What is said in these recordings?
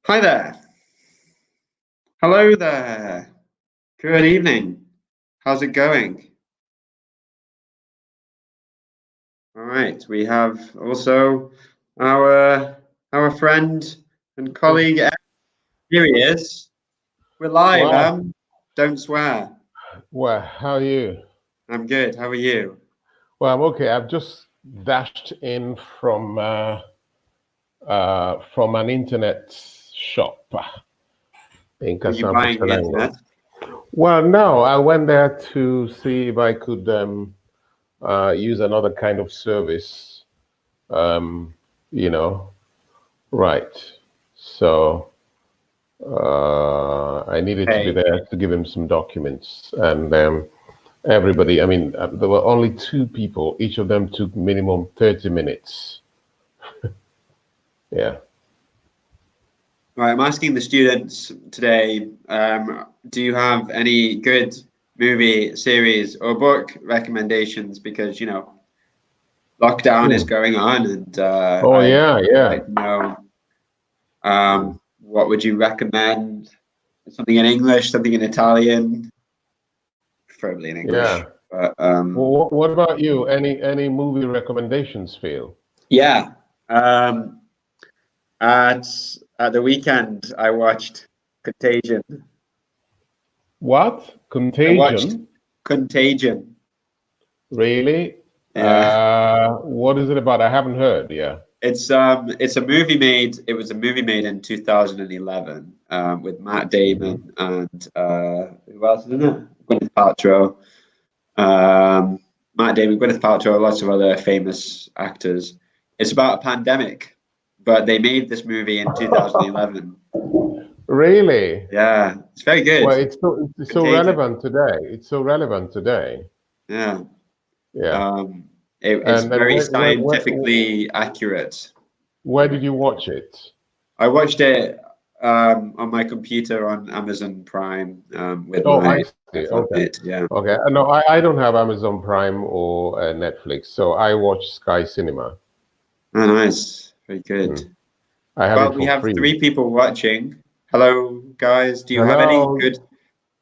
Hi there. Hello there. Good evening. How's it going? All right. We have also our friend and colleague. Here he is. We're live, Well, Don't swear. how are you? I'm good. How are you? Well, I'm okay. I've just dashed in from an internet shop in Are you Casampa, buying the Selangor. internet? Well, no, I went there to see if I could use another kind of service. Um, you know, right. So I needed to be Hey. there to give him some documents, and everybody. I mean, there were only two people. Each of them took minimum 30 minutes. Yeah. Right. I'm asking the students today. Do you have any good movie, series, or book recommendations? Because lockdown is Hmm. going on, and Oh yeah, I'd yeah, like to know mm, what would you recommend? Something in English, something in Italian, preferably in English. yeah. But Well, what about you? Any movie recommendations for you? yeah, um, at at the weekend I watched Contagion. What? I watched Contagion? Contagion. Really? Yeah. What is it about? I haven't heard. Yeah. It's a movie made. It was a movie made in 2011 with Matt Hmm. Damon and who else is in it? Gwyneth Paltrow. Um, Matt Damon, Gwyneth Paltrow, lots of other famous actors. It's about a pandemic, but they made this movie in 2011. Really? Yeah, it's very Well, good. it's so Contagion. relevant today. It's so relevant today. Yeah. Yeah. Um, it's And very where scientifically accurate. where did you watch it? I watched it on my computer on Amazon Prime with Oh, I my see. Okay. flatmate. Yeah. Okay. No, I don't have Amazon Prime or Netflix, so I watch Sky Cinema. Oh, nice. Very good. Mm. I have Well, it we for have free. three people watching. Hello, guys. Do you have Hello.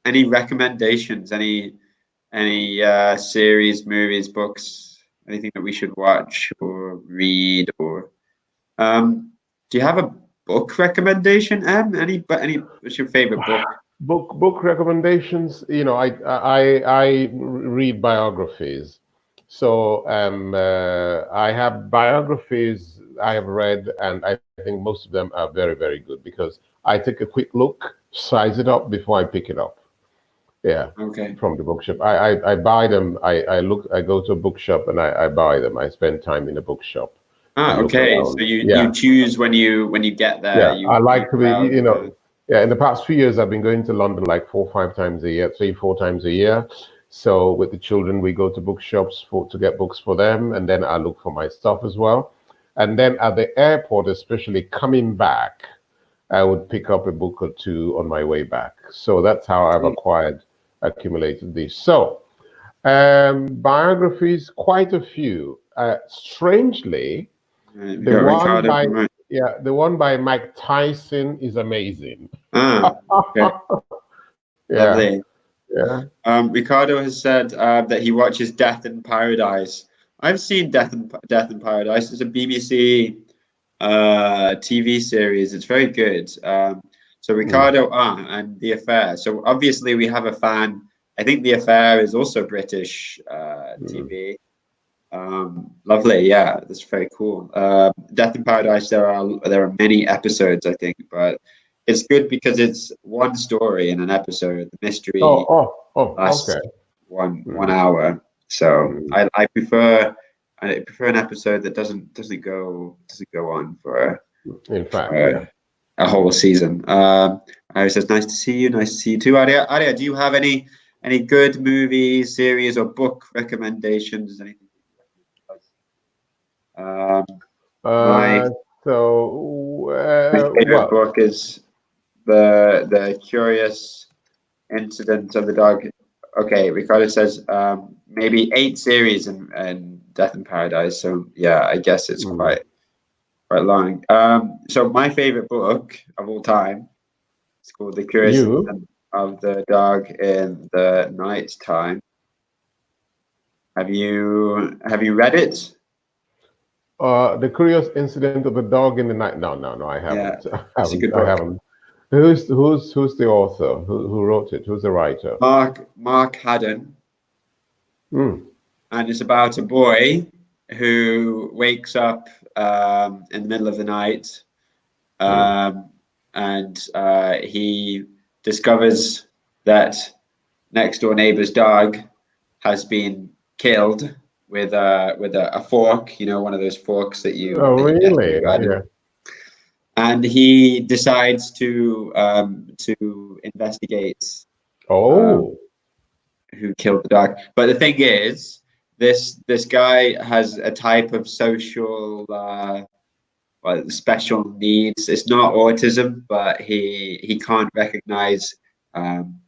any recommendations? Any series, movies, books, anything that we should watch or read or um do you have a book recommendation, Em? Any what's your favorite book? Book recommendations. I read biographies. So I have biographies I have read, and I think most of them are very, very good because I take a quick look, size it up before I pick it up. Yeah, Okay. from the bookshop. I buy them. I go to a bookshop and I buy them. I spend time in a bookshop Ah, and look okay. So around. you Yeah, choose when you get there, yeah. I you like to be, browse. yeah. In the past few years, I've been going to London like 4 or 5 times a year, 3 or 4 times a year. So with the children, we go to bookshops to get books for them, and then I look for my stuff as well. And then at the airport, especially coming back, I would pick up a book or two on my way back. So that's how I've accumulated these. So biographies, quite a few. Strangely, We the got one Ricardo by from right. yeah, the one by Mike Tyson is amazing. Ah, okay. Yeah, Lovely. yeah. Ricardo has said that he watches Death in Paradise. I've seen Death in Paradise. It's a BBC TV series. It's very good. So Mm, Ricardo, and The Affair. So obviously we have a fan. I think The Affair is also British mm. TV. Lovely, yeah, that's very cool. Death in Paradise. There are many episodes, I think, but it's good because it's one story in an episode. The Oh, mystery oh, oh, lasts okay. one Mm, hour. So mm. I prefer an episode that doesn't go on In fact, yeah. for a whole season. Iris says, "Nice to see you. Nice to see you too, Adia. Adia, do you have any good movies, series, or book recommendations? Anything? Um, my Uh, so, favorite well, book is the Curious Incident of the Dog. Okay, Ricardo says maybe 8 series in Death in Paradise. So yeah, I guess it's mm, quite quite long. So my favorite book of all time is called The Curious You? Incident of the Dog in the Night Time. Have you read it? The Curious Incident of the Dog in the Night. No, no, no, I Yeah, haven't. I it's a haven't. good I book. haven't. Who's the author? Who wrote it? Who's the writer? Mark Haddon, Hmm. and it's about a boy who wakes up in the middle of the night, Hmm. um, and he discovers that next door neighbor's dog has been killed with a fork, one of those forks that you Oh, that you get in really? your garden. Yeah. And he decides to investigate um, Oh. who killed the dog. But the thing is, this guy has a type of social well, special needs. It's not autism, but he can't recognize um,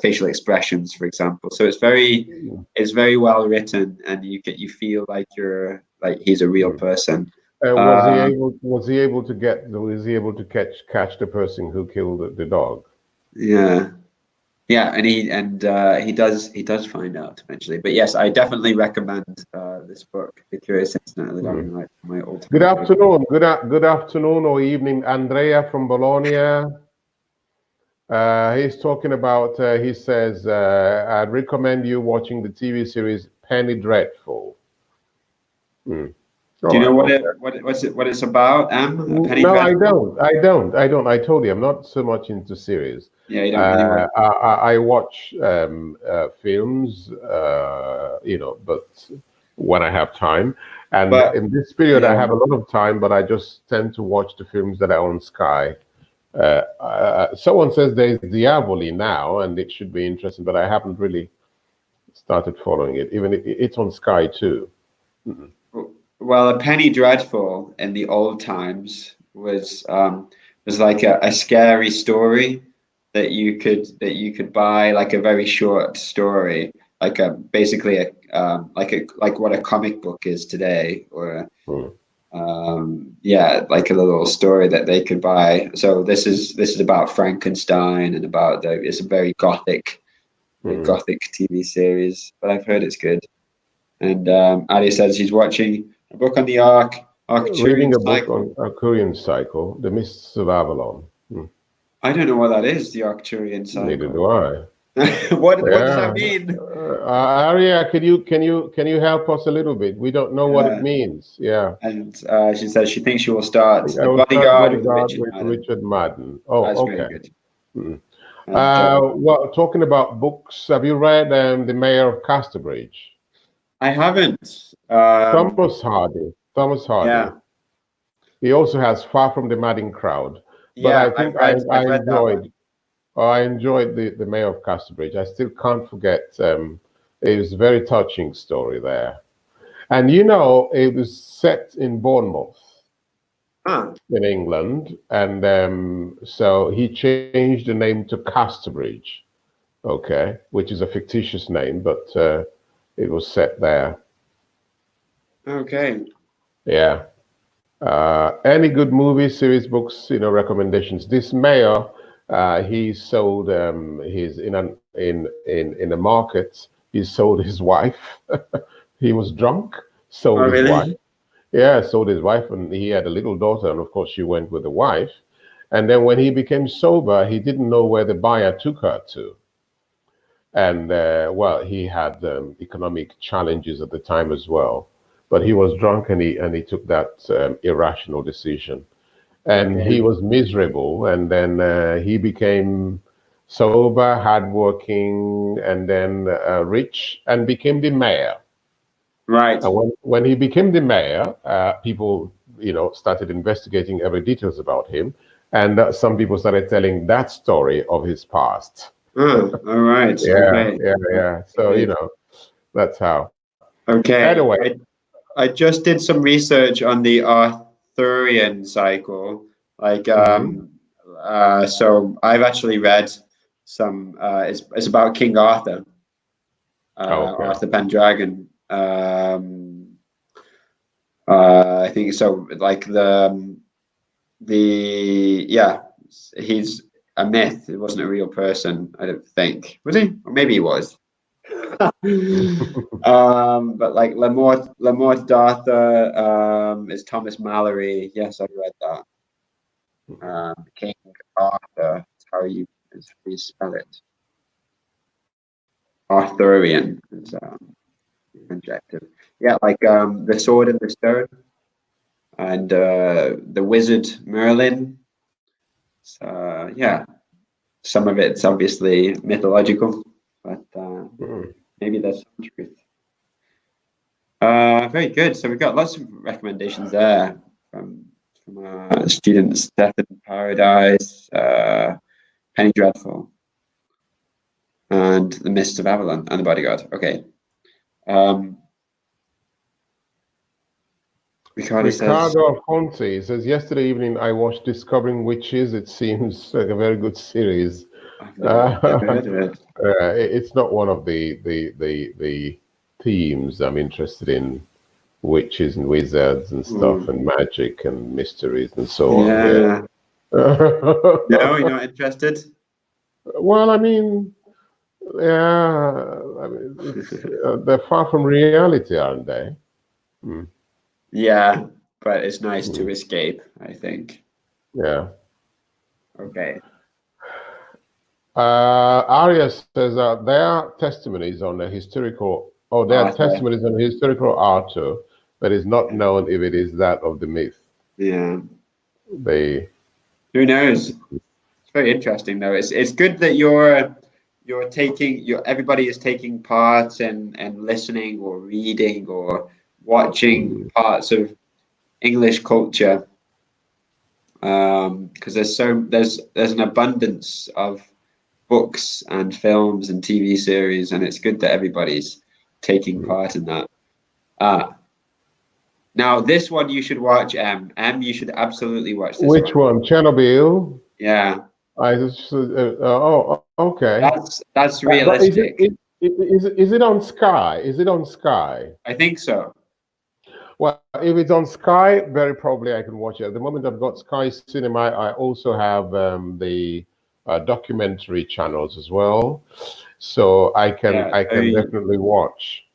facial expressions, for example. So it's very well written, and you feel like you're like he's a real Hmm. person. Was he Um, able? Was he able to catch the person who killed the dog? yeah, yeah, and he does find out eventually. But yes, I definitely recommend this book, The Curious Incident of the Dog Hmm. in the Night, my Good all-time favorite. afternoon. Good afternoon or evening, Andrea from Bologna. He's talking about. He says, "I'd recommend you watching the TV series Penny Dreadful." Hmm. Do All you know right. what Okay. it's about? A Penny No, I Dreadful? don't. I don't. I don't. I told you, I'm not so much into series. Yeah, you don't really watch. I watch films, but when I have time. And But in this period, I yeah, have a lot of time, but I just tend to watch the films that are on Sky. Someone says there's Diavoli now, and it should be interesting, but I haven't really started following it. Even it's on Sky too. Mm. well, a penny dreadful in the old times was like a scary story that you could buy, like a very short story, like a basically like what a comic book is today, or Mm. yeah, like a little story that they could buy. So this is about Frankenstein, and it's a very Mm. gothic TV series, but I've heard it's good. And Ali says he's watching a book on the Arcturian Reading a book cycle. on Arcturian cycle, The Mists of Avalon. Mm. I don't know what that is, the Arcturian Neither cycle. do I. What does that Yeah. mean? Aria, can you help us a little bit? We don't know what it Yeah. means. Yeah. And she says she thinks she will I start think I The will start Bodyguard with Bodyguard Richard with Madden. Richard Madden. Oh, That's really okay. good. Mm. And Well, talking about books, have you read The Mayor of Casterbridge? I haven't. Thomas Hardy. Thomas Hardy. Yeah, He also has Far from the Madding Crowd. But yeah, I I've think I, read I I've read that one. enjoyed the Mayor of Casterbridge. I still can't forget. It was a very touching story there. And it was set in Bournemouth Huh. in England, and so he changed the name to Casterbridge, okay, which is a fictitious name, but it was set there. Okay. Yeah. Any good movies, series, books, recommendations? This mayor, he sold his in the market. He sold his wife. He was drunk, Oh, sold his wife. really? Yeah, sold his wife, and he had a little daughter, and of course she went with the wife. And then when he became sober, he didn't know where the buyer took her to. And well, he had economic challenges at the time as well. But he was drunk, and he took that irrational decision, and he Okay. was miserable. And then he became sober, hardworking, and then rich, and became the mayor. Right. And when he became the mayor, people, started investigating every details about him, and some people started telling that story of his past. All right. Yeah, Okay. yeah, yeah. So Okay. that's how. Okay. Anyway, I just did some research on the Arthurian cycle. Like, mhm. so I've actually read some. It's about King Arthur, Okay. Arthur Pendragon. I think so. Like the yeah, he's a myth. It wasn't a real person. I don't think. Was he? Or maybe he was. But like Lamorte Dartha is Thomas Mallory. Yes, I read that. King Arthur. Is how you spell it. Arthurian is adjective. Yeah, like the Sword and the Stone and the Wizard Merlin. So yeah, some of it's obviously mythological, but maybe there's some truth. Very good. So we've got lots of recommendations there from students. Death in Paradise, Penny Dreadful, and The Mists of Avalon, and The Bodyguard. Okay. Ricardo says, Ricardo Alfonsi says, yesterday evening I watched Discovering Witches. It seems like a very good series. I've never heard of it. It's not one of the themes I'm interested in, witches and wizards and stuff, and magic and mysteries and so on. Yeah. No, you're not interested? Well, I mean, yeah, I mean, they're far from reality, aren't they? Yeah, but it's nice to escape, I think. Yeah. Okay. Arya says there are testimonies on the historical, there are testimonies on historical Arthur, but it's not known if it is that of the myth. Yeah. Who knows? It's very interesting though. It's good that everybody is taking part and listening or reading or watching parts of English culture. Because there's an abundance of books and films and TV series, and it's good that everybody's taking part in that. Now this one you should watch, you should absolutely watch this Which one? Chernobyl? Yeah. Okay. That's realistic. Is it on Sky? Is it on Sky? I think so. Well, if it's on Sky, very probably I can watch it. At the moment, I've got Sky Cinema. I also have the documentary channels as well, so I can definitely watch.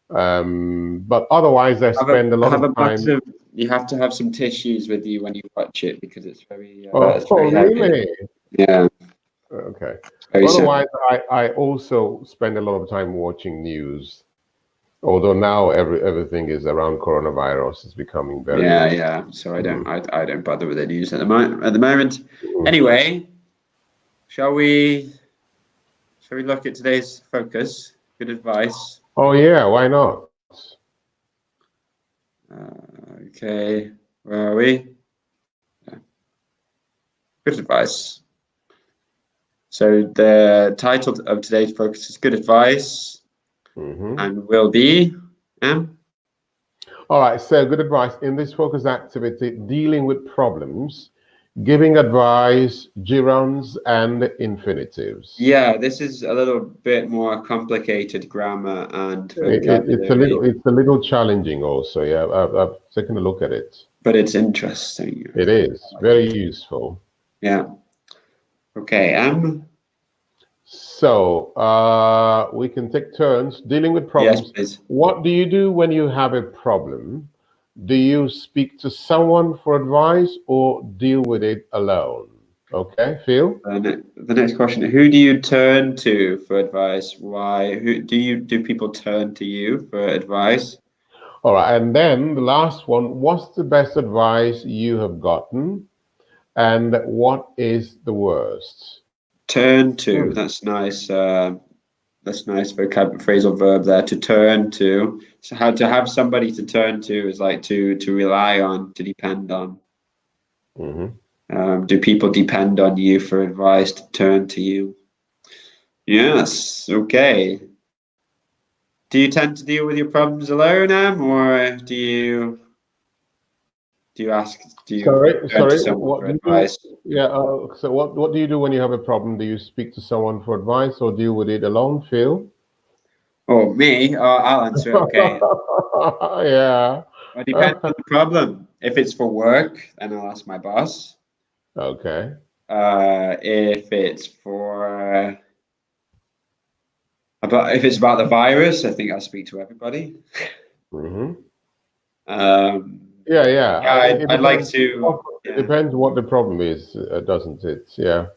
But otherwise, I spend a lot of time. You have to have some tissues with you when you watch it because it's very. Really? Yeah. Okay. Otherwise, I also spend a lot of time watching news. Although now everything is around coronavirus, it's becoming very So I don't bother with the news at the moment. Anyway, shall we look at today's focus? Good advice. Oh yeah, why not? Okay, where are we? Good advice. So the title of today's focus is Good Advice, and will be. All right, so good advice. In this focus activity, dealing with problems, giving advice, gerunds, and infinitives. Yeah, this is a little bit more complicated grammar and vocabulary. It's a little challenging also. Yeah, I've taken a look at it. But it's interesting. It is very useful. Yeah. Okay. So we can take turns dealing with problems. Yes, please. What do you do when you have a problem? Do you speak to someone for advice or deal with it alone? Okay, Phil? The next question: who do you turn to for advice? Why? Do people turn to you for advice? All right, and then the last one: what's the best advice you have gotten, and what is the worst? Turn to. That's nice. That's nice phrasal verb there. To turn to. So how to have somebody to turn to is like to rely on, to depend on. Do people depend on you for advice, to turn to you? Yes. Okay. Do you tend to deal with your problems alone, or do you ask? Do you turn to someone for advice? So what do you do when you have a problem? Do you speak to someone for advice or deal with it alone, Phil? Oh, me? I'll answer. Okay. Yeah. It depends on the problem. If it's for work, then I'll ask my boss. Okay. If it's if it's about the virus, I think I'll speak to everybody. Hmm. Um, Yeah, yeah. yeah, It I'd like depends. to. It Yeah, depends what the problem is, doesn't it? Yeah.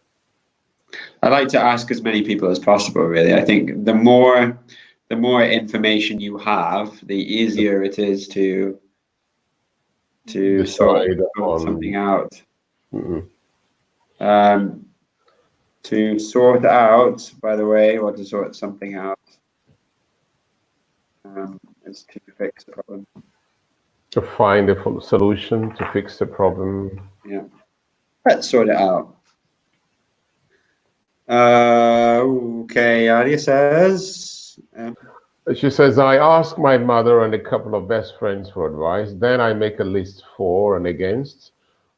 I'd like to ask as many people as possible. Really, I think the more information you have, the easier it is to Decide sort something on. out. Mhm. Um, to sort out, by the way, or to sort something out, is to fix the problem. To find a solution to fix the problem. Yeah, let's sort it out. Okay, Adia says, She says, I ask my mother and a couple of best friends for advice. Then I make a list for and against,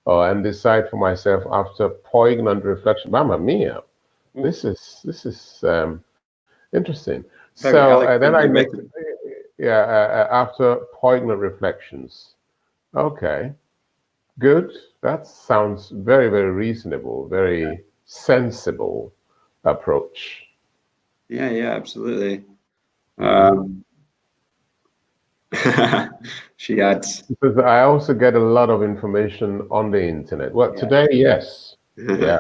and decide for myself after poignant reflection. Mamma mia, oh, this is interesting. very So then I eloquently make, written. yeah, after poignant reflections. Okay, good. That sounds very, very reasonable, very sensible approach. Yeah, yeah, absolutely. Mhm. Um, she adds, Because I also get a lot of information on the internet. Well, yeah. today, yes. Yeah.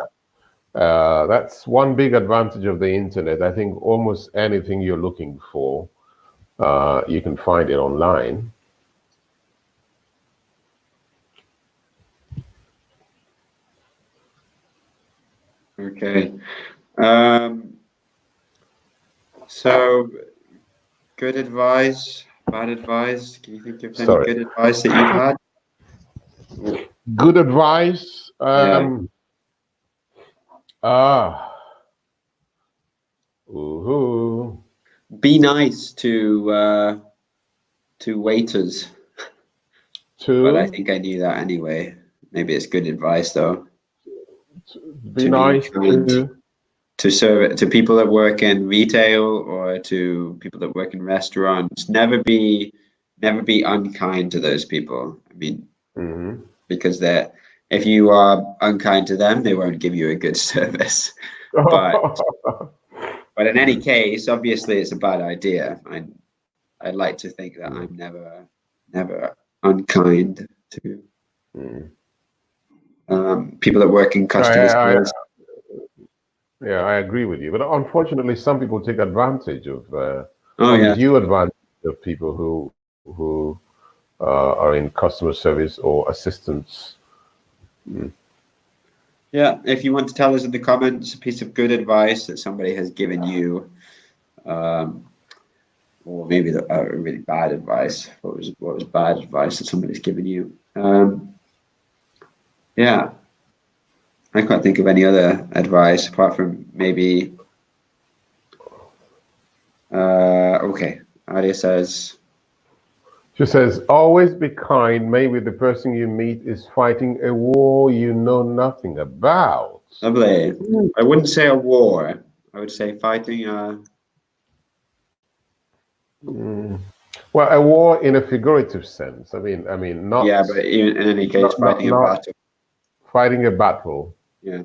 That's one big advantage of the internet. I think almost anything you're looking for, you can find it online. Okay. Um, so good advice, bad advice. Can you think of any Sorry. good advice that you've had? Oh, Good advice. yeah. Ah, ooh, Be nice to waiters. But I to, think I knew that anyway. Maybe it's good advice though, to be to be nice kind to. to serve to people that work in retail or to people that work in restaurants. Never be unkind to those people. I mean, Mhm. because they're if you are unkind to them, they won't give you a good service. But in any case, obviously it's a bad idea. I'd like to think that I'm never unkind to Mm. people that work in No, customer service. yeah, I agree with you. But unfortunately, some people take advantage of, Oh yeah. undue advantage of people who are in customer service or assistance. Mm. Yeah, if you want to tell us in the comments a piece of good advice that somebody has given you, um, or maybe really bad advice. What was bad advice that somebody's given you? Yeah, I can't think of any other advice apart from maybe. Okay, Adia says, She says, always be kind. Maybe the person you meet is fighting a war you know nothing about. "Lovely." I wouldn't say a war. I would say fighting. Mm. Well, a war in a figurative sense. Yeah, but even in any case, fighting a Not battle. fighting a battle. Yeah,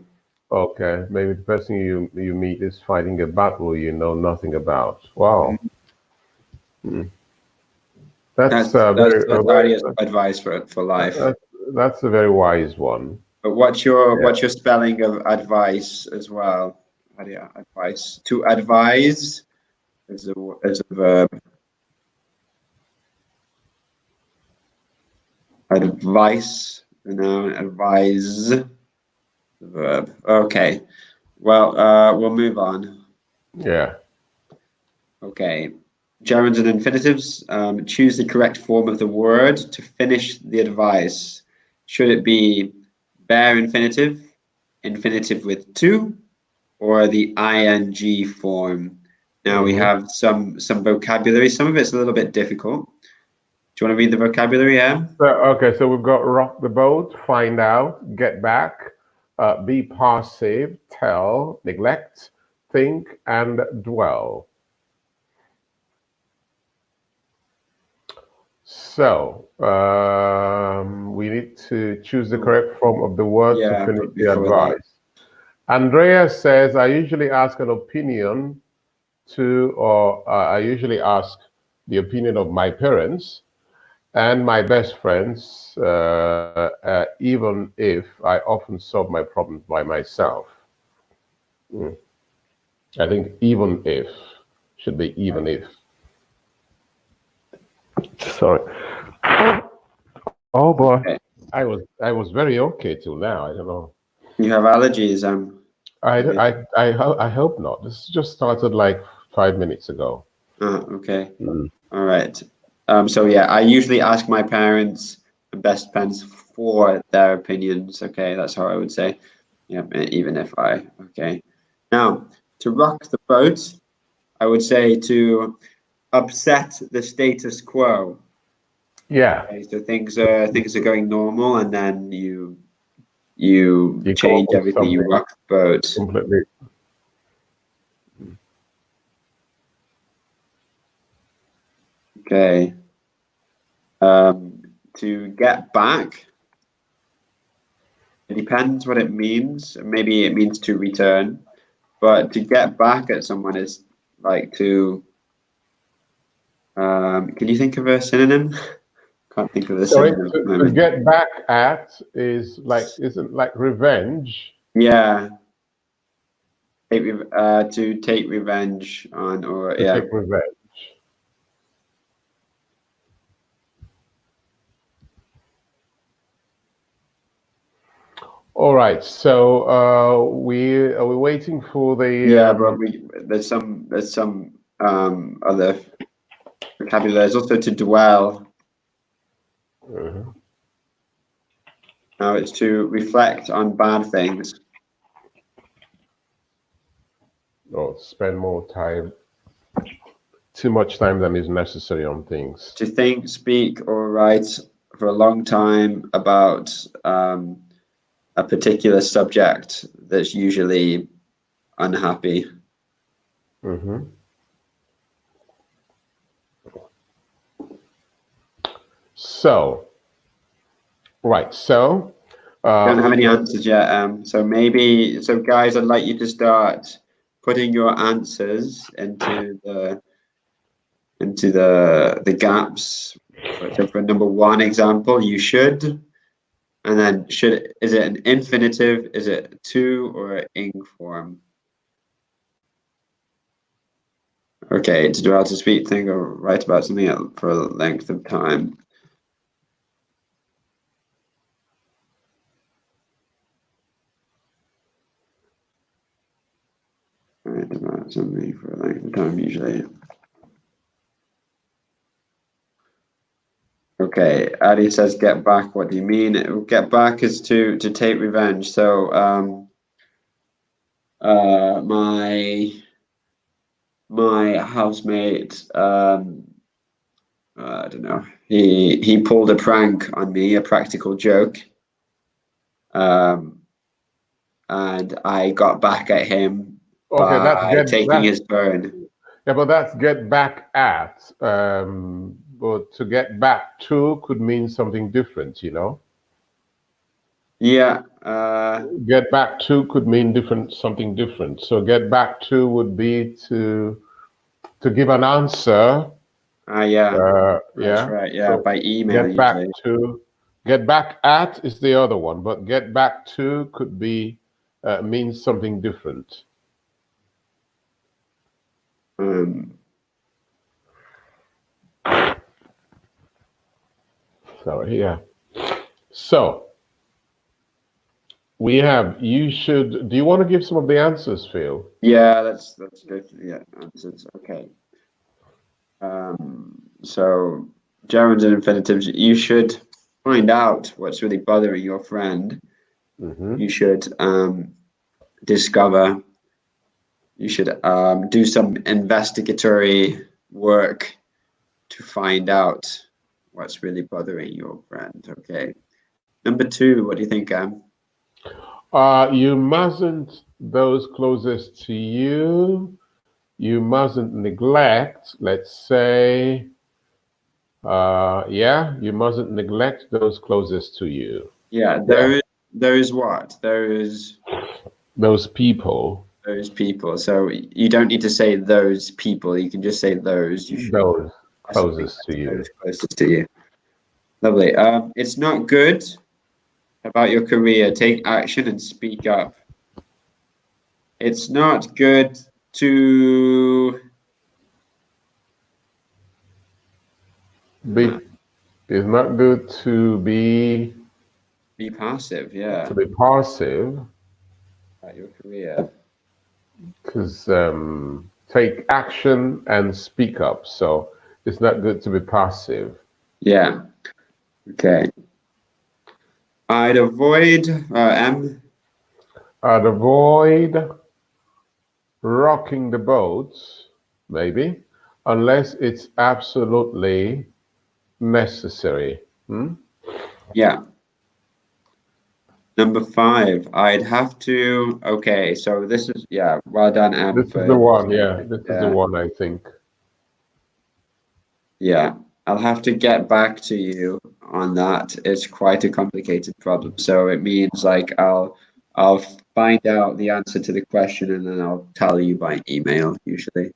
Okay, maybe the person you meet is fighting a battle you know nothing about. Wow. mhm. Mm. That's very, That's Adia's advice for life. that's, that's a very wise one. But Yeah. what's your spelling of advice as well? Adia, advice to advise is a verb. Advice, a noun. Advise, the verb. Okay. Well, we'll move on. Yeah. Okay. Gerunds and infinitives. Choose the correct form of the word to finish the advice. Should it be bare infinitive, infinitive with to, or the ing form? Now we Hmm. have some vocabulary. Some of it's a little bit difficult. Do you want to read the vocabulary, Em? So we've got rock the boat, find out, get back, be passive, tell, neglect, think, and dwell. So we need to choose the Oh, correct form of the word to yeah, finish but the before that, advice. Andrea says, I usually ask an opinion or I usually ask the opinion of my parents and my best friends, even if I often solve my problems by myself. Mm. I think even if should be even if. Sorry. Oh boy, okay. I was very okay till now. I don't know. You have allergies, maybe. I hope not. This just started like 5 minutes ago. Okay. Mm. All right. So yeah, I usually ask my parents and best friends for their opinions. Okay, that's how I would say. Yeah, even if okay. Now, to rock the boat, I would say to upset the status quo. Yeah, Okay, so things are going normal, and then you you come up change with everything. You something rock the boat. completely. Okay. Um, to get back, it depends what it means. Maybe it means to return, but to get back at someone is like to. Can you think of a synonym? Can't think of a Sorry, synonym at the to moment. get back at is like isn't like revenge. Yeah, to take revenge on, or To yeah, take revenge. All right, so we are we waiting for the yeah. But there's some other vocabulary. There's also to dwell. uh, Now it's to reflect on bad things, or spend more time, too much time than is necessary on things. to think, speak, or write for a long time about a particular subject that's usually unhappy. Hmm. So, right, so Don't have we any go. answers yet. So guys, I'd like you to start putting your answers into the gaps. So for number one example, you should, and then should is it an infinitive? Is it to or ing form? Okay, to dwell, to speak, think, or write about something for a length of time. Write about something for a length of time, usually. Okay, Addy says get back. What do you mean? Get back is to take revenge. So my housemate I don't know. He pulled a prank on me, a practical joke. Um and I got back at him Okay, that's by get taking that. his phone. Yeah, but that's get back at. But to get back to could mean something different, you know? Yeah, Get back to could mean different, something different. So get back to would be to give an answer. yeah, that's Yeah. right. Yeah, So by email get back usually. to, get back at is the other one, but get back to could be means something different. Um, Sorry. Yeah. So we have. You should. Do you want to give some of the answers, Phil? yeah, let's go through the answers. Okay. So gerunds and infinitives, you should find out what's really bothering your friend. Hmm. You should discover, you should do some investigatory work to find out what's really bothering your friend. Okay. Number two, what do you think, You mustn't, those closest to you, you mustn't neglect, let's say, Yeah, you mustn't neglect those closest to you. Yeah, Yeah, those what? those people, Those people. So you don't need to say those people. You can just say those. You should those possibly closest to those you. closest to you. Lovely. It's not good about your career. Take action and speak up. It's not good to uh, Be It's not good be passive. Yeah, to be passive about your career. because take action and speak up. So it's not good to be passive. Yeah. Okay. I'd avoid M. I'd avoid rocking the boat, maybe, unless it's absolutely necessary. Hmm? Yeah. Number five. I'd have to. Okay. So this is yeah. Well done, M, This is for the one, saying yeah. it. This is the Yeah. one I think. Yeah. I'll have to get back to you on that. It's quite a complicated problem. So it means like I'll find out the answer to the question and then I'll tell you by email usually.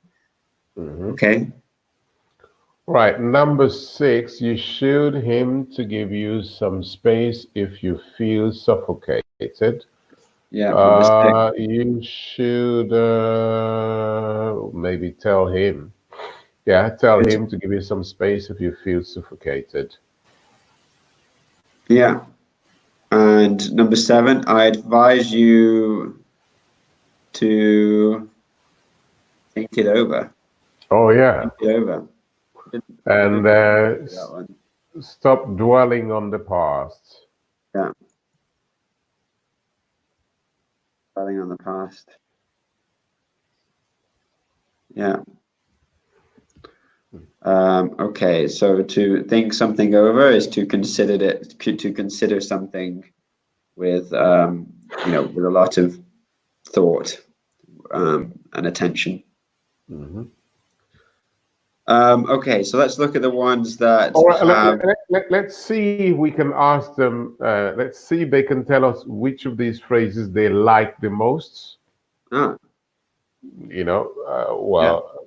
Mhm. Okay? Right, number six, you should him to give you some space if you feel suffocated. Yeah, number six. You should maybe tell him. Yeah, tell Good. him to give you some space if you feel suffocated. Yeah. And number seven, I advise you to think it over. Oh, yeah. Think it over. I And don't think I told you that one. stop dwelling on the past. Yeah, dwelling on the past. Yeah. Okay, so to think something over is to consider something with with a lot of thought and attention. Mhm. Okay, so let's look at the ones that All right, have let's see if we can ask them, let's see if they can tell us which of these phrases they like the most. ah yeah, Well,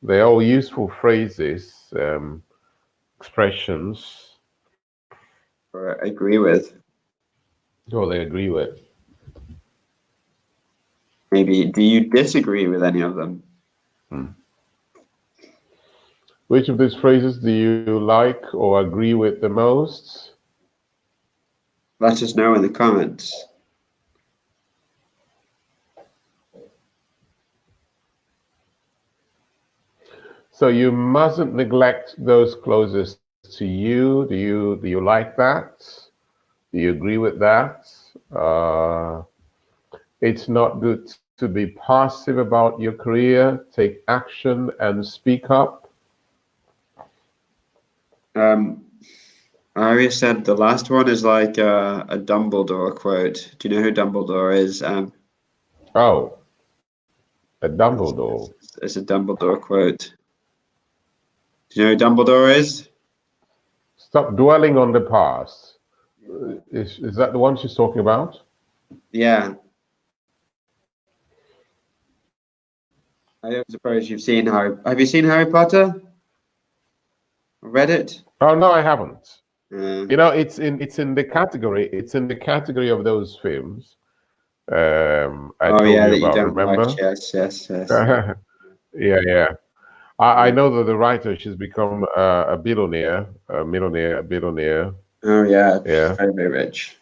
they're all useful phrases, expressions. or agree with. Oh, they agree with. Maybe do you disagree with any of them? Hmm. Which of these phrases do you like or agree with the most? Let us know in the comments. So you mustn't neglect those closest to you. Do you like that? Do you agree with that? Uh, it's not good to be passive about your career. Take action and speak up. Um, I already said the last one is like a Dumbledore quote. Do you know who Dumbledore is? Oh, a Dumbledore. It's a Dumbledore quote. Do you know who Dumbledore is? Stop dwelling on the past. Is that the one she's talking about? Yeah, I don't suppose you've seen Harry. Have you seen Harry Potter? Read it? Oh no, I haven't. Uh, It's in the category. It's in the category of those films I oh told yeah, you that you about. don't watch. Remember? Yes, yes, yes. Yeah, yeah. I know that the writer she's become a billionaire, a millionaire, a billionaire. Oh yeah, Yeah. very, very rich.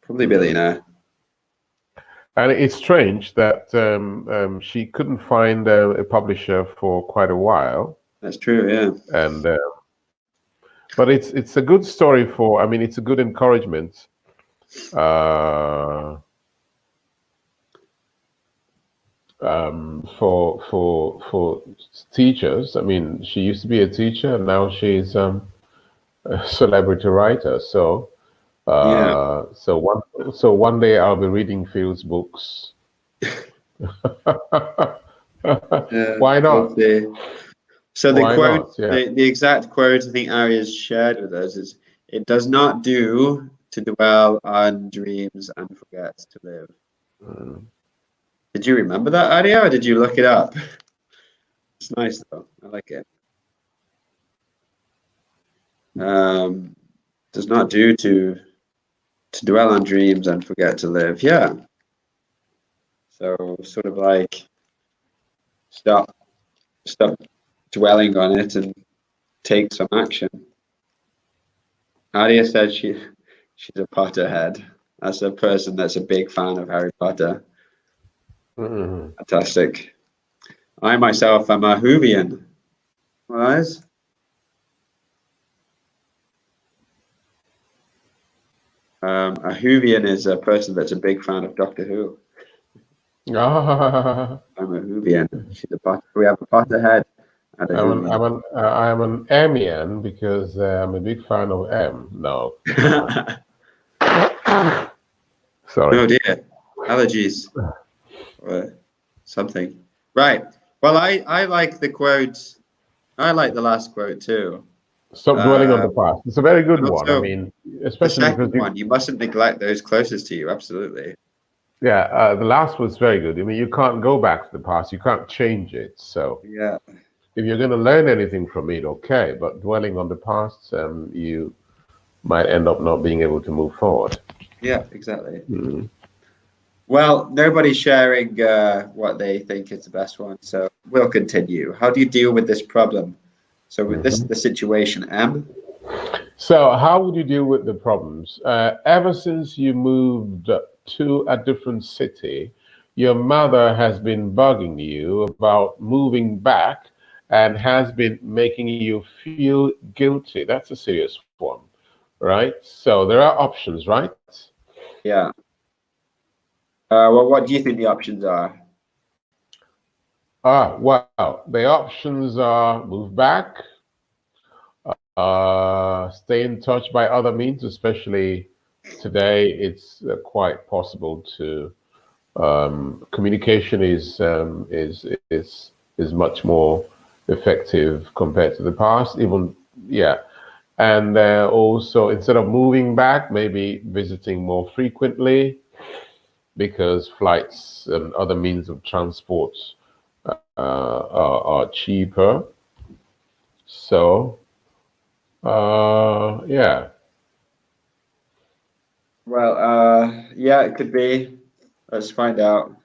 Probably Mm. billionaire. And it's strange that she couldn't find a publisher for quite a while, That's true, yeah. and but it's a good story for. I mean, it's a good encouragement uh, for teachers. I mean, she used to be a teacher, and now she's a celebrity writer. Yeah. So one day I'll be reading Field's books. Yeah, Why we'll not? see. So the Why quote, not? Yeah. the exact quote I think Aria's shared with us is, "It does not do to dwell on dreams and forget to live." Mm. Did you remember that, Aria, or did you look it up? It's nice though. I like it. Um, does not do to dwell on dreams and forget to live. Yeah. So sort of like stop stop dwelling on it and take some action. Aria said she's a Potterhead. That's a person that's a big fan of Harry Potter. Mm. Fantastic. I myself am a Whovian. Well, guys, a Whovian is a person that's a big fan of Doctor Who. Ah, I'm a Whovian. She's a Potter. We have a Potterhead and a Whovian. I'm an Emian because I'm a big fan of M. No, come on. Sorry. Oh dear, allergies or something. Right. Well, I like the quote. I like the last quote too. Stop dwelling on the Um, past. It's a very good and one. I also mean, the especially because second one, you mustn't neglect those closest to you. Absolutely. yeah, the last was very good. I mean, you can't go back to the past. You can't change it. So Yeah. if you're going to learn anything from it, okay. But dwelling on the past, you might end up not being able to move forward. Yeah. Exactly. Mm. Well, nobody's sharing what they think is the best one, so we'll continue. How do you deal with this problem? So with this, Mhm. the situation M. So, how would you deal with the problems? Ever since you moved to a different city, your mother has been bugging you about moving back and has been making you feel guilty. That's a serious one, right? So, there are options, right? Yeah. Well, what do you think the options are? Well, the options are move back, stay in touch by other means, especially today, it's quite possible to communication is much more effective compared to the past. Even yeah, and also instead of moving back, maybe visiting more frequently because flights and other means of transport are cheaper. So yeah, Well, yeah, it could be. Let's find out.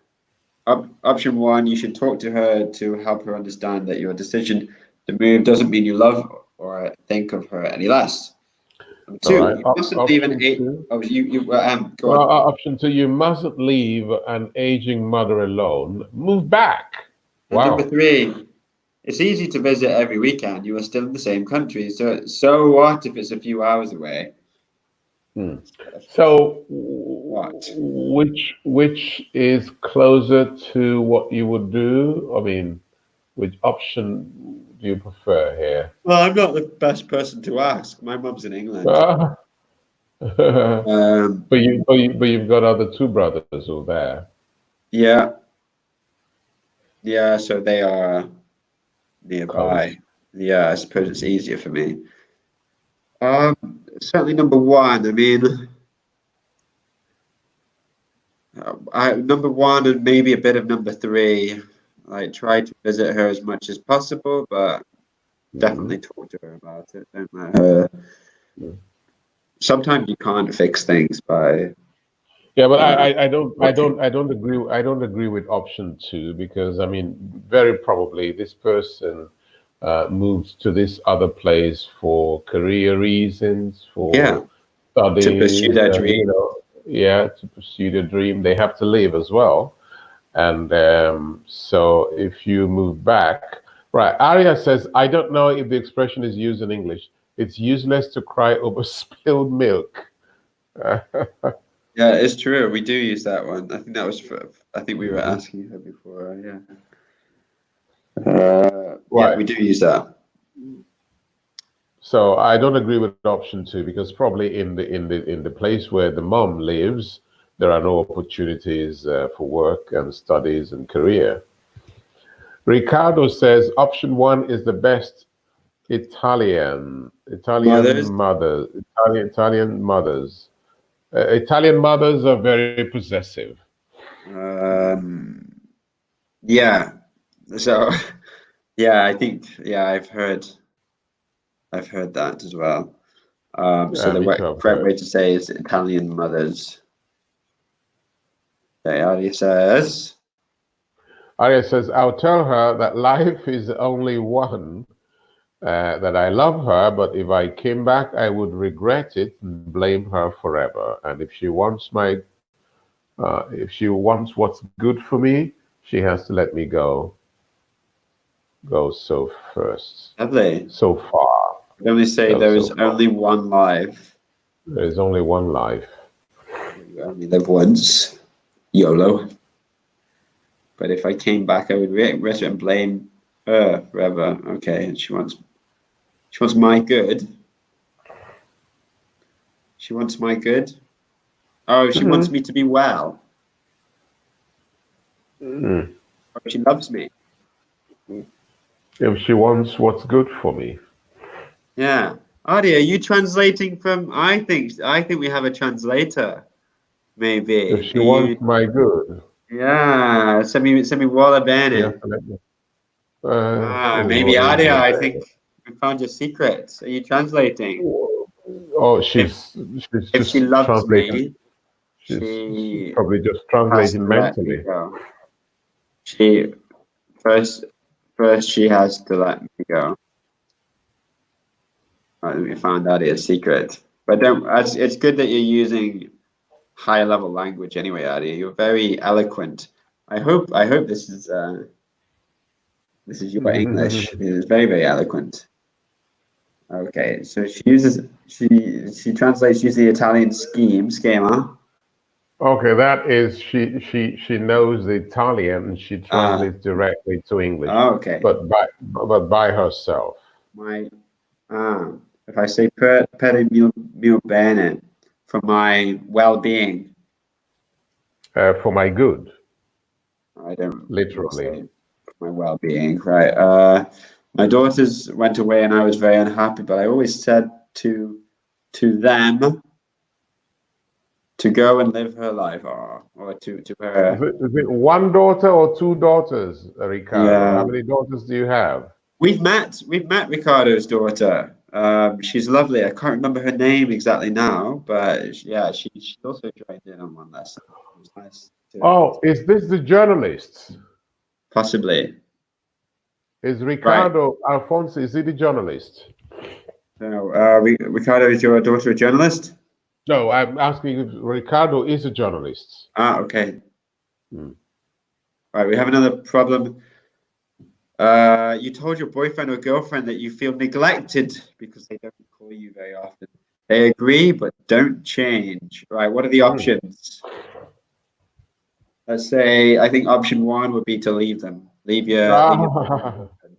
Option one, you should talk to her to help her understand that your decision to move doesn't mean you love or think of her any less. Number all two, right. you mustn't leave an Option eight. two. Oh, go on. Option two, you mustn't leave an aging mother alone. Move back. And number Wow. three, it's easy to visit every weekend. You are still in the same country, so what if it's a few hours away? Hmm. But So, what? which is closer to what you would do? I mean, which option do you prefer here? Well, I'm not the best person to ask. My mum's in England. Ah. Um, But you've got other two brothers over there. yeah, yeah. So they are nearby. Close. Yeah, I suppose it's easier for me. Um, Certainly number one. I mean, number one and maybe a bit of number three. Like try to visit her as much as possible, but Mhm. definitely talk to her about it. Don't let her. Sometimes you can't fix things by Yeah, but uh, talking. I don't agree with option two because I mean, very probably this person moved to this other place for career reasons, for Yeah, to pursue studies, their you dream. know, yeah, to pursue their dream. They have to live as well. And so if you move back, right, Aria says, I don't know if the expression is used in English. It's useless to cry over spilled milk. Yeah, it's true. We do use that one. I think that was for, I think we were Mhm. asking her before. Yeah. Yeah, Right. we do use that. So I don't agree with option two because probably in the place where the mom lives, there are no opportunities for work and studies and career. Ricardo says option one is the best. Italian Mothers. mothers, Italian mothers. Italian mothers are very possessive. Um, yeah. So yeah, I think yeah, I've heard that as well. So Yeah, the me too. I've correct heard. way to say is Italian mothers. Okay, Adia says, Arya says, I'll tell her that life is only one, that I love her, but if I came back, I would regret it and blame her forever. And if she wants what's good for me, she has to let me go so first, lovely. so far, We only say go there so is far. only one life. There's only one life. You only live once. YOLO. But if I came back, I would regret it and blame her forever. Okay, and she wants my good. She wants my good. Oh, she wants Mhm. me to be well. Mm. Oh, she loves me. If she wants what's good for me. Yeah. Adi, are you translating from? I think we have a translator. If Maybe. she Are wants you? my good, Yeah. Semi walla she has bene. to let me. Ah, This is maybe what is Adia. what. I think we found your secret. Are you translating? Oh, If she's if she just loves translating. me, She's she probably just has translating to let me mentally. go. She first first she has to let me go. Right, we found out it's secret. But don't. It's good that you're using high level language anyway, Adi. You're very eloquent. I hope this is your English. It is very very eloquent. Okay, so she translates using the Italian schema. Okay, that is she knows the Italian and she Uh, translates directly to English, okay. but by herself. My if I say per il mio bene, for my well-being, For my good, I don't really literally. say for my well-being, right? My daughters went away and I was very unhappy, but I always said to them to go and live her life, or to her. Is it one daughter or two daughters, Ricardo? Yeah, How many daughters do you have? we've met Ricardo's daughter. She's lovely. I can't remember her name exactly now, but yeah, she also joined in on one lesson. It was nice to Oh, is this the journalist? possibly. Is Right. Ricardo Alfonso, is he the journalist? So, Ricardo, is your daughter a journalist? No, I'm asking if Ricardo is a journalist. Ah, okay. Hmm. Right, we have another problem. You told your boyfriend or girlfriend that you feel neglected because they don't call you very often. They agree, but don't change. Right, what are the Hmm. options? Let's say I think option one would be to leave them. Leave your boyfriend or Ah, girlfriend.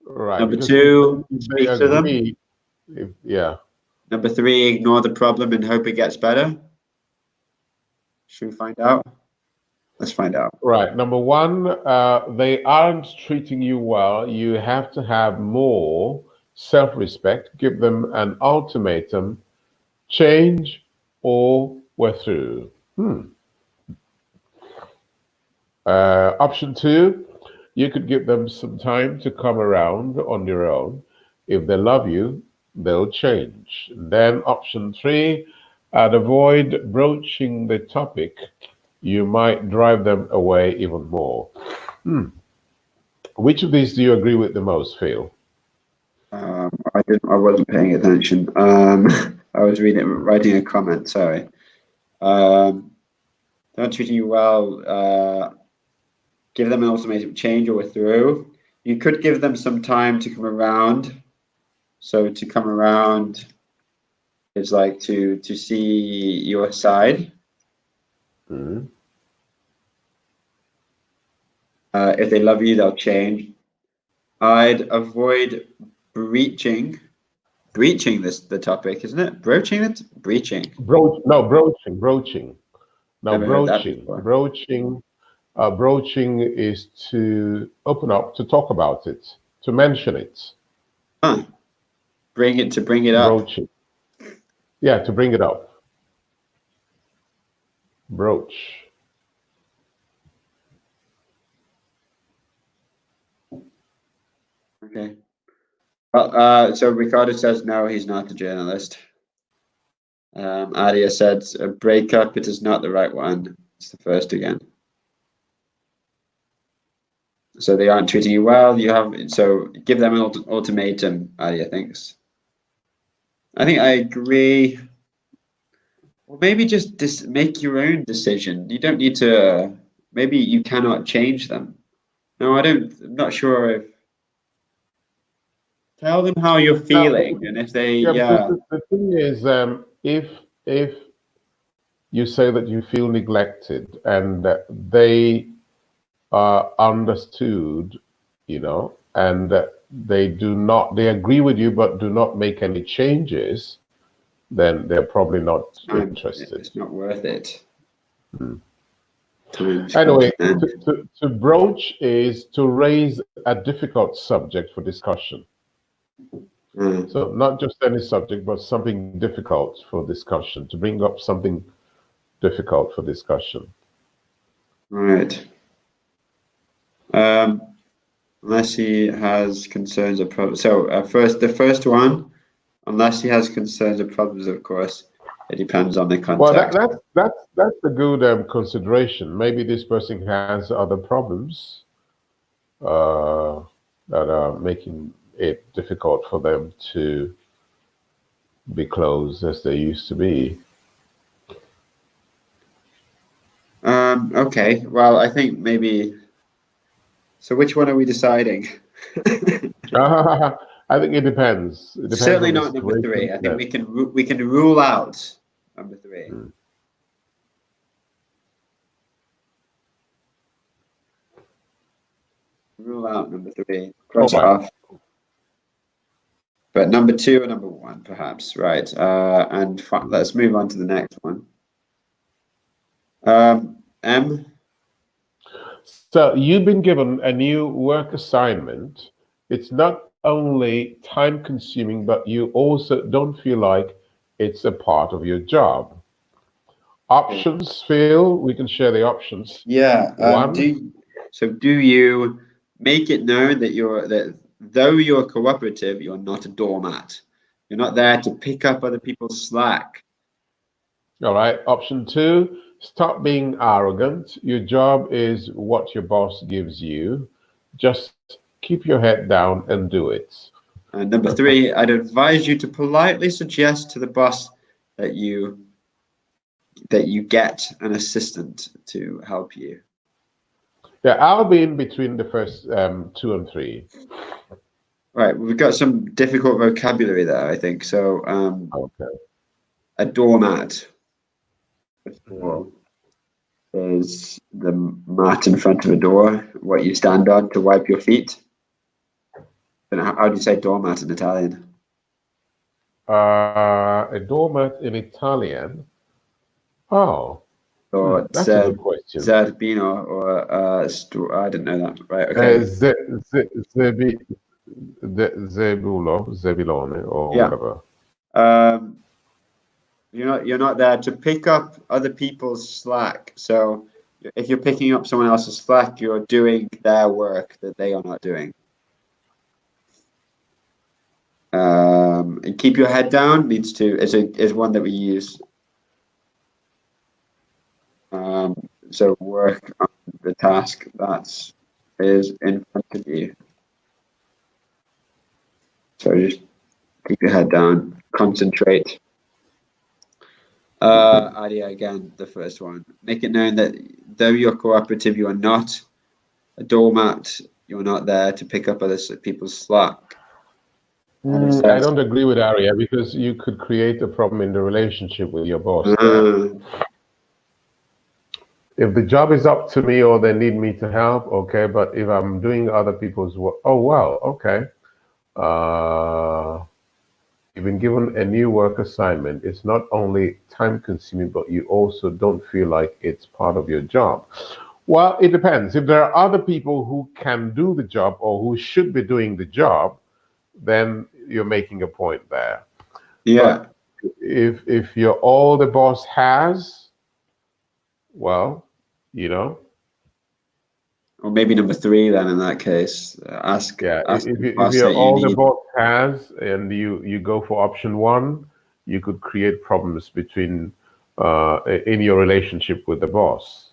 right, Number because if two, they speak to them. agree, yeah. Number three, ignore the problem and hope it gets better. Should we find out? Let's find out. Right. Number one, they aren't treating you well. You have to have more self-respect. Give them an ultimatum: change or we're through. Option two, you could give them some time to come around on their own. If they love you, they'll change. Then option three, I'd avoid broaching the topic. You might drive them away even more. Which of these do you agree with the most, Phil? I didn't. I wasn't paying attention. I was writing a comment. Sorry. Um, don't treat you well. Give them an ultimatum, change or through. You could give them some time to come around. So to come around is like to see your side. Mhm. If they love you, they'll change. I'd avoid breaching breaching this the topic, isn't it? Broaching it? Breaching. Broach, no, broaching. No, Never heard that broaching. before. Broaching. Broaching is to open up, to talk about it, to mention it. Huh. Bring it up. Broaching. Yeah, to bring it up. Broach. Okay. Well, so Ricardo says no, he's not a journalist. Adia said a breakup. It is not the right one. It's the first again. So they aren't treating you well. You have so give them an ultimatum. Adia thinks. I think I agree. Or maybe just make your own decision. You don't need to. Maybe you cannot change them. No, I don't. I'm not sure if. Tell them how you're Now, feeling, and if they, yeah, because yeah, the thing is, if you say that you feel neglected and that they are understood, and they do not, they agree with you but do not make any changes, then they're probably not interested. it's not worth it. Hmm. Time's come to Anyway, an end. to broach is to raise a difficult subject for discussion. Mm, So not just any subject, but something difficult for discussion, to bring up something difficult for discussion. right. Um, unless he has concerns or problems. So the first one, unless he has concerns or problems, of course, it depends on the Well, context. that's a good consideration. Maybe this person has other problems uh, that are making it difficult for them to be close as they used to be. Okay. Well, I think maybe. So which one are we deciding? I think it depends. It depends Certainly on the not number situation. three. I think Then. we can rule out number three. Mm. Rule out number three. All Cross it right. off. But number two or number one, perhaps. Right. And let's move on to the next one. M. So you've been given a new work assignment. It's not only time consuming, but you also don't feel like it's a part of your job. Options, Phil, we can share the options. Yeah. One, Do you make it known that though you're cooperative, you're not a doormat. You're not there to pick up other people's slack. all right. Option two, stop being arrogant. Your job is what your boss gives you. Just keep your head down and do it. And number three, I'd advise you to politely suggest to the boss that you get an assistant to help you. Yeah, I'll be in between the first two and three. Right, we've got some difficult vocabulary there, I think. So, Okay. a doormat, first of Mm. all, is the mat in front of a door, what you stand on to wipe your feet. And how do you say doormat in Italian? A doormat in Italian. Oh, Or that's a good question. zerbino, or I didn't know that. Right, okay. Zebi, Zebulo, Zebilone, or Yeah. whatever. Um, you're not there to pick up other people's slack. So if you're picking up someone else's slack, you're doing their work that they are not doing. And keep your head down means to is one that we use. So work on the task that is in front of you. So just keep your head down, concentrate. Idea again, the first one. Make it known that though you're cooperative, you are not a doormat. You're not there to pick up other people's slack. And it I says, don't agree with Aria because you could create a problem in the relationship with your boss there. uh, If the job is up to me or they need me to help, okay. But if I'm doing other people's work, oh wow, okay. Uh, you've been given a new work assignment. It's not only time consuming, but you also don't feel like it's part of your job. Well, it depends. If there are other people who can do the job or who should be doing the job, then you're making a point there. Yeah. But if you're all the boss has, well, you know, Or maybe number three then in that case. yeah, Ask the if boss you're that you all the need. boss has and you go for option one, you could create problems between in your relationship with the boss.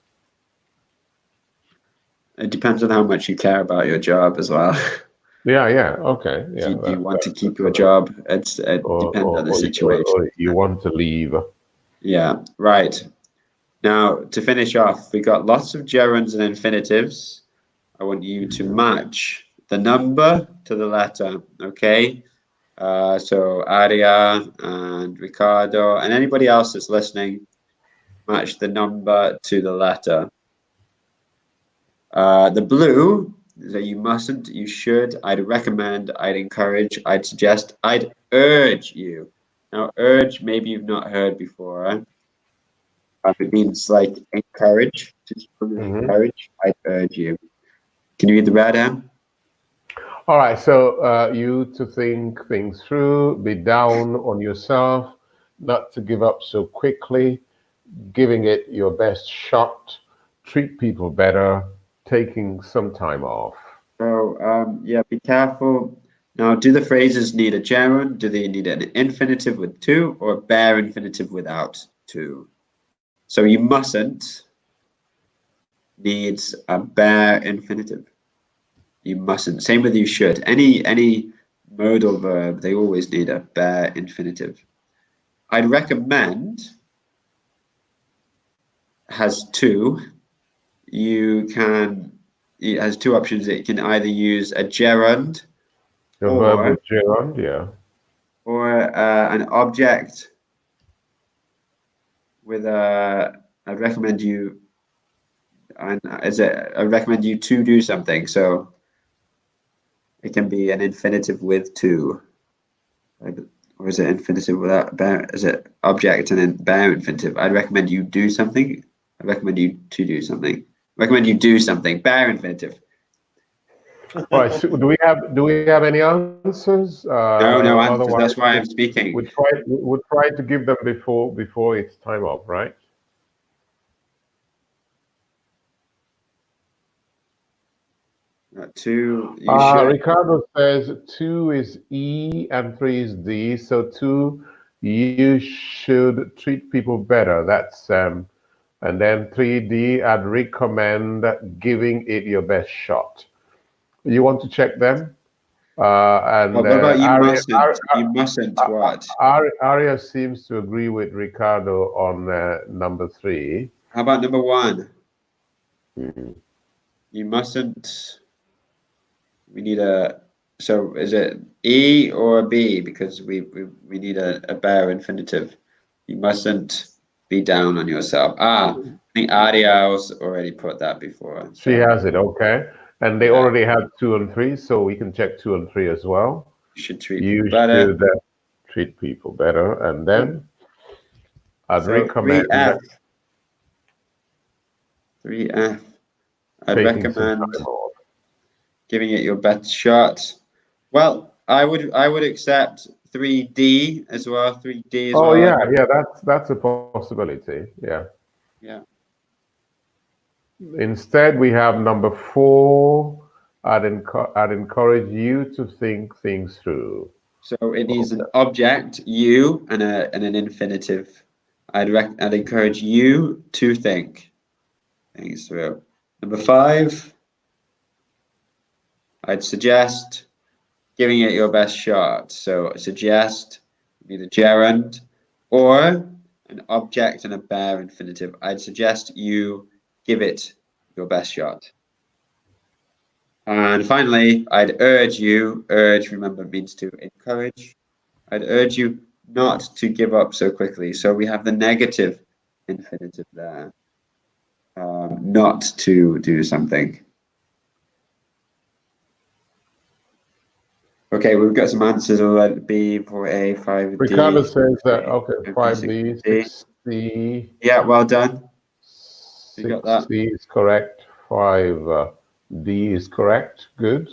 It depends on how much you care about your job as well. Yeah, yeah, okay, yeah, Do you want to keep that's your another. job? It depends on the situation. Or you want to leave. Yeah, right. Now, to finish off, we got lots of gerunds and infinitives. I want you to match the number to the letter, okay? So Aria and Ricardo and anybody else that's listening, match the number to the letter. The blue, so you mustn't, you should, I'd recommend, I'd encourage, I'd suggest, I'd urge you. Now, urge, maybe you've not heard before. It means like encourage, to strongly Hmm. encourage, I'd urge you. Can you read the red M? All right, so you to think things through, be down on yourself, not to give up so quickly, giving it your best shot, treat people better, taking some time off. So, yeah, be careful. Now, do the phrases need a gerund? Do they need an infinitive with two or a bare infinitive without two? So you mustn't needs a bare infinitive. You mustn't. Same with you should. Any modal verb, they always need a bare infinitive. I'd recommend has two. You can it has two options. It can either use a gerund A verb or with gerund, yeah. an object with a. I'd recommend you and is it I recommend you to do something. So it can be an infinitive with to. Or is it infinitive without bare? Is it object and then bare infinitive? I'd recommend you do something. I recommend you to do something. Recommend you do something. Bare infinitive. All right, so do we have any answers? No, no answers. Otherwise, That's why I'm we speaking. try to give them before it's time up, right? Two, you should. Ricardo says two is E and three is D. So two, you should treat people better. That's and then 3D, I'd recommend giving it your best shot. You want to check them? And What about you Aria, mustn't? You mustn't what? Aria seems to agree with Ricardo on number three. How about number one? Mhm. You mustn't. We need a. So is it E or a B? Because we need a bare infinitive. You mustn't be down on yourself. I think Adios already put that before. She So has it, okay. And they yeah, already have two and three, so we can check two and three as well. you should treat You people better. should treat people better. And Oh, then I'd so recommend 3F. I'd taking some recommend time off. giving it your best shot. Well, I would accept 3D as well. 3D as Oh well. yeah, yeah, that's a possibility. Yeah. Yeah. Instead, we have number four. I'd encourage you to think things through. So it needs Okay. an object, you, and an infinitive. I'd encourage you to think things through. Number five, I'd suggest giving it your best shot. So suggest either gerund or an object and a bare infinitive. I'd suggest you give it your best shot. And finally, I'd urge you, urge, remember, means to encourage. I'd urge you not to give up so quickly. So we have the negative infinitive there, not to do something. Okay, we've got some answers already. B for A, 5D, Ricardo says that, 3, okay, 5D, 5D, 6D. 6C, Yeah, well done. We got that. 6C is correct. D is correct. Good.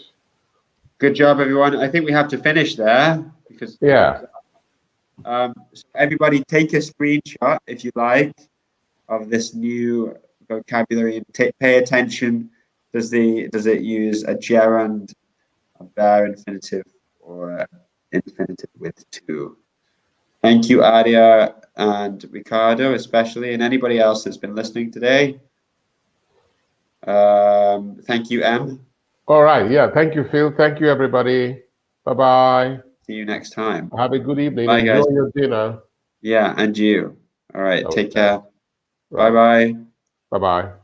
Good job, everyone. I think we have to finish there because Yeah. so everybody take a screenshot if you like of this new vocabulary and pay attention. Does it use a gerund, a bare infinitive, or an infinitive with two? Thank you, Adia and Ricardo, especially, and anybody else that's been listening today. Thank you, Em. All right. Yeah. Thank you, Phil. Thank you, everybody. Bye-bye. See you next time. Have a good evening. Bye, Enjoy guys. your dinner. Yeah, and you. All right, take Okay. care. Bye Right. bye. Bye-bye.